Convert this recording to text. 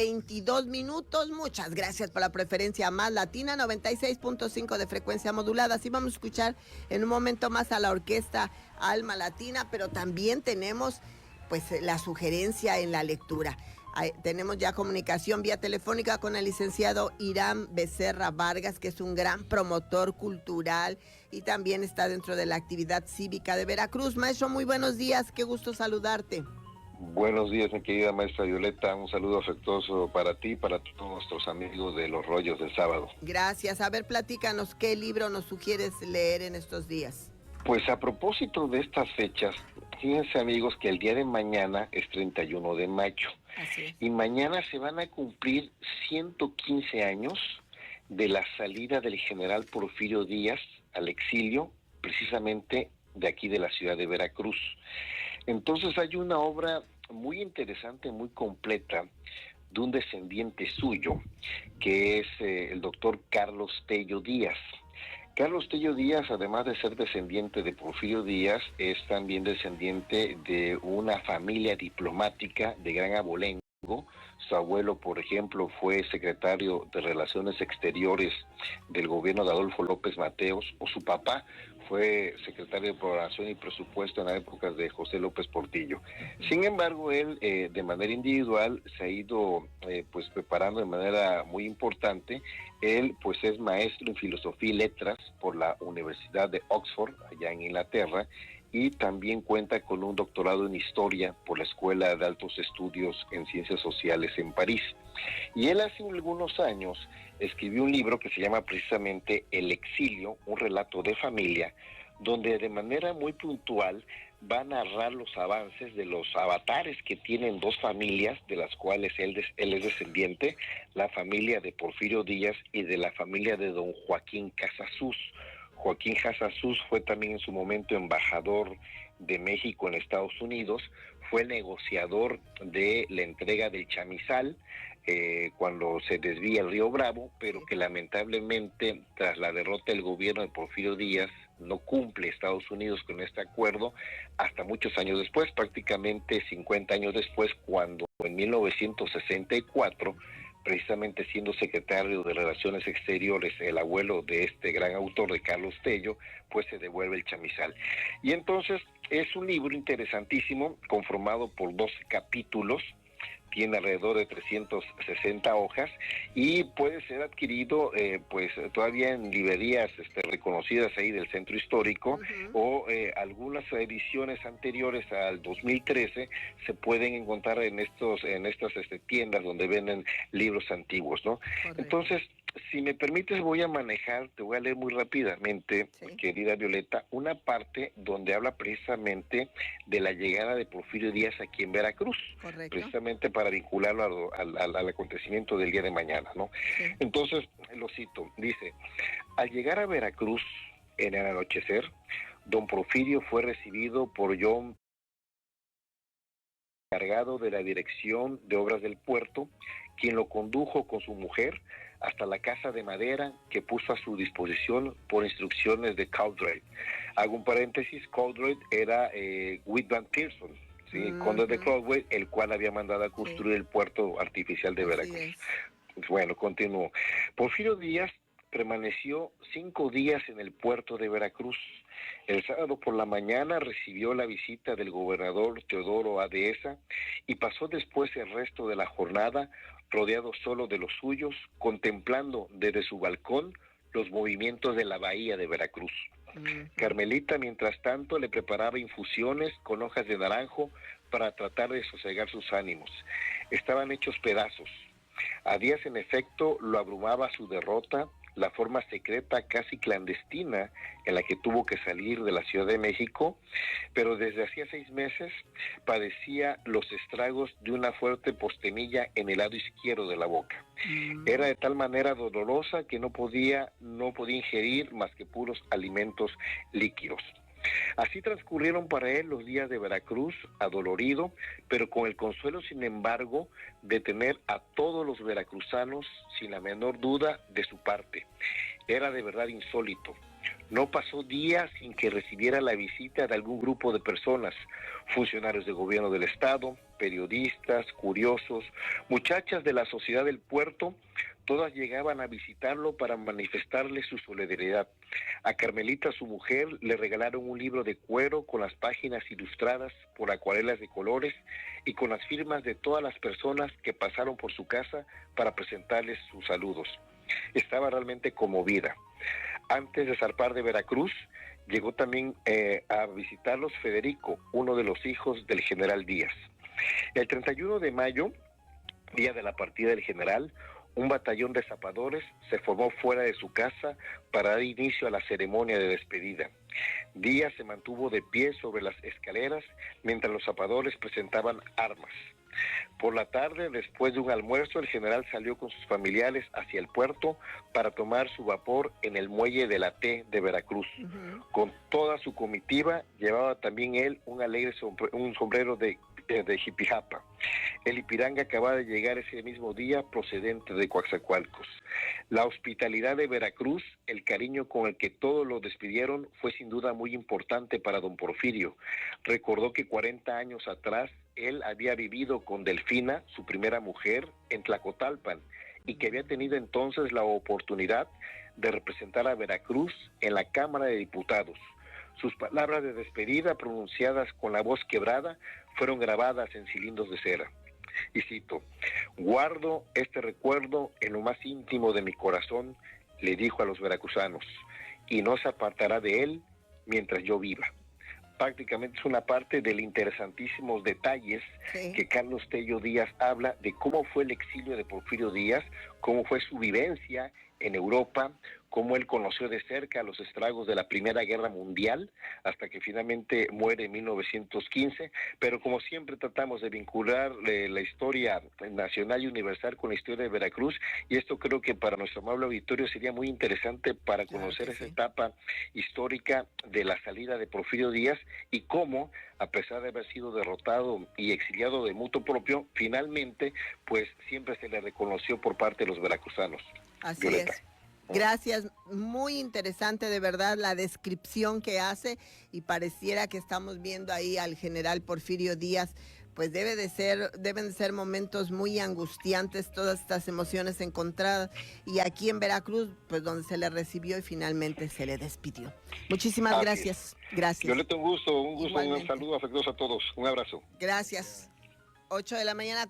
8:22. Muchas gracias por la preferencia más latina, 96.5 de frecuencia modulada. Así vamos a escuchar en un momento más a la orquesta Alma Latina, pero también tenemos pues la sugerencia en la lectura. Tenemos ya comunicación vía telefónica con el licenciado Irán Becerra Vargas, que es un gran promotor cultural y también está dentro de la actividad cívica de Veracruz. Maestro, muy buenos días, qué gusto saludarte. Buenos días, mi querida maestra Violeta, un saludo afectuoso para ti y para todos nuestros amigos de Los Rollos del Sábado. Gracias. A ver, platícanos, ¿qué libro nos sugieres leer en estos días? Pues a propósito de estas fechas, fíjense amigos que el día de mañana es 31 de mayo. Así es. Y mañana se van a cumplir 115 años de la salida del general Porfirio Díaz al exilio, precisamente de aquí de la ciudad de Veracruz. Entonces hay una obra muy interesante, muy completa, de un descendiente suyo, que es el doctor Carlos Tello Díaz. Carlos Tello Díaz, además de ser descendiente de Porfirio Díaz, es también descendiente de una familia diplomática de gran abolengo. Su abuelo, por ejemplo, fue secretario de Relaciones Exteriores del gobierno de Adolfo López Mateos, o su papá fue secretario de Programación y Presupuesto en la época de José López Portillo. Sin embargo, él de manera individual se ha ido pues preparando de manera muy importante. Él pues es maestro en Filosofía y Letras por la Universidad de Oxford, allá en Inglaterra, y también cuenta con un doctorado en Historia por la Escuela de Altos Estudios en Ciencias Sociales en París. Y él hace algunos años escribió un libro que se llama precisamente El Exilio, un relato de familia, donde de manera muy puntual va a narrar los avances de los avatares que tienen dos familias, de las cuales él es descendiente, la familia de Porfirio Díaz y de la familia de don Joaquín Casasus. Joaquín Casasus fue también en su momento embajador de México en Estados Unidos, fue negociador de la entrega del chamizal cuando se desvía el río Bravo, pero que lamentablemente tras la derrota del gobierno de Porfirio Díaz no cumple Estados Unidos con este acuerdo hasta muchos años después, prácticamente 50 años después, cuando en 1964, precisamente siendo secretario de Relaciones Exteriores, el abuelo de este gran autor de Carlos Tello, pues se devuelve el chamizal. Y entonces es un libro interesantísimo, conformado por 12 capítulos, tiene alrededor de 360 hojas y puede ser adquirido pues todavía en librerías reconocidas ahí del centro histórico, o algunas ediciones anteriores al 2013 se pueden encontrar en estas tiendas donde venden libros antiguos, ¿no? Correcto. Entonces, si me permites, te voy a leer muy rápidamente, querida Violeta, una parte donde habla precisamente de la llegada de Porfirio Díaz aquí en Veracruz. Correcto. Precisamente para vincularlo al acontecimiento del día de mañana, ¿no? Sí. Entonces, lo cito, dice: al llegar a Veracruz en el anochecer, don Porfirio fue recibido por John, encargado de la dirección de obras del puerto, quien lo condujo con su mujer hasta la casa de madera que puso a su disposición por instrucciones de Cowdray. Hago un paréntesis, Cowdray era Whitman Pearson, ¿sí? Conde de Cowdray, el cual había mandado a construir el puerto artificial de Veracruz. Bueno, continúo. Porfirio Díaz permaneció 5 días en el puerto de Veracruz. El sábado por la mañana recibió la visita del gobernador Teodoro A. Dehesa y pasó después el resto de la jornada rodeado solo de los suyos, contemplando desde su balcón los movimientos de la bahía de Veracruz. Carmelita, mientras tanto, le preparaba infusiones con hojas de naranjo para tratar de sosegar sus ánimos. Estaban hechos pedazos. A Díaz, en efecto, lo abrumaba su derrota, la forma secreta, casi clandestina, en la que tuvo que salir de la Ciudad de México, pero desde hacía 6 meses padecía los estragos de una fuerte postemilla en el lado izquierdo de la boca. Era de tal manera dolorosa que no podía ingerir más que puros alimentos líquidos. Así transcurrieron para él los días de Veracruz, adolorido, pero con el consuelo, sin embargo, de tener a todos los veracruzanos sin la menor duda de su parte. Era de verdad insólito. No pasó día sin que recibiera la visita de algún grupo de personas, funcionarios de gobierno del estado, periodistas, curiosos, muchachas de la sociedad del puerto. Todas llegaban a visitarlo para manifestarle su solidaridad. A Carmelita, su mujer, le regalaron un libro de cuero con las páginas ilustradas por acuarelas de colores y con las firmas de todas las personas que pasaron por su casa para presentarles sus saludos. Estaba realmente conmovida. Antes de zarpar de Veracruz, llegó también a visitarlos Federico, uno de los hijos del general Díaz. El 31 de mayo, día de la partida del general, un batallón de zapadores se formó fuera de su casa para dar inicio a la ceremonia de despedida. Díaz se mantuvo de pie sobre las escaleras mientras los zapadores presentaban armas. Por la tarde, después de un almuerzo, el general salió con sus familiares hacia el puerto para tomar su vapor en el muelle de la T de Veracruz. Con toda su comitiva, llevaba también él un sombrero de jipijapa. El Ipiranga acababa de llegar ese mismo día procedente de Coatzacoalcos. La hospitalidad de Veracruz, el cariño con el que todos lo despidieron fue sin duda muy importante para don Porfirio. Recordó que 40 años atrás él había vivido con Delfina, su primera mujer, en Tlacotalpan, y que había tenido entonces la oportunidad de representar a Veracruz en la Cámara de Diputados. Sus palabras de despedida, pronunciadas con la voz quebrada, fueron grabadas en cilindros de cera. Y cito: guardo este recuerdo en lo más íntimo de mi corazón, le dijo a los veracruzanos, y no se apartará de él mientras yo viva. Prácticamente es una parte de los interesantísimos detalles que Carlos Tello Díaz habla de cómo fue el exilio de Porfirio Díaz, cómo fue su vivencia en Europa, cómo él conoció de cerca los estragos de la Primera Guerra Mundial, hasta que finalmente muere en 1915, pero como siempre tratamos de vincular la historia nacional y universal con la historia de Veracruz, y esto creo que para nuestro amable auditorio sería muy interesante para conocer esa etapa histórica de la salida de Porfirio Díaz y cómo, a pesar de haber sido derrotado y exiliado de motu propio, finalmente, pues siempre se le reconoció por parte de los veracruzanos. Así Violeta. es. Gracias, muy interesante de verdad la descripción que hace y pareciera que estamos viendo ahí al general Porfirio Díaz. Pues deben de ser momentos muy angustiantes, todas estas emociones encontradas, y aquí en Veracruz, pues donde se le recibió y finalmente se le despidió. Muchísimas gracias. Gracias. Violeta, un gusto, Igualmente. un saludo afectuoso a todos, un abrazo. Gracias. 8 de la mañana.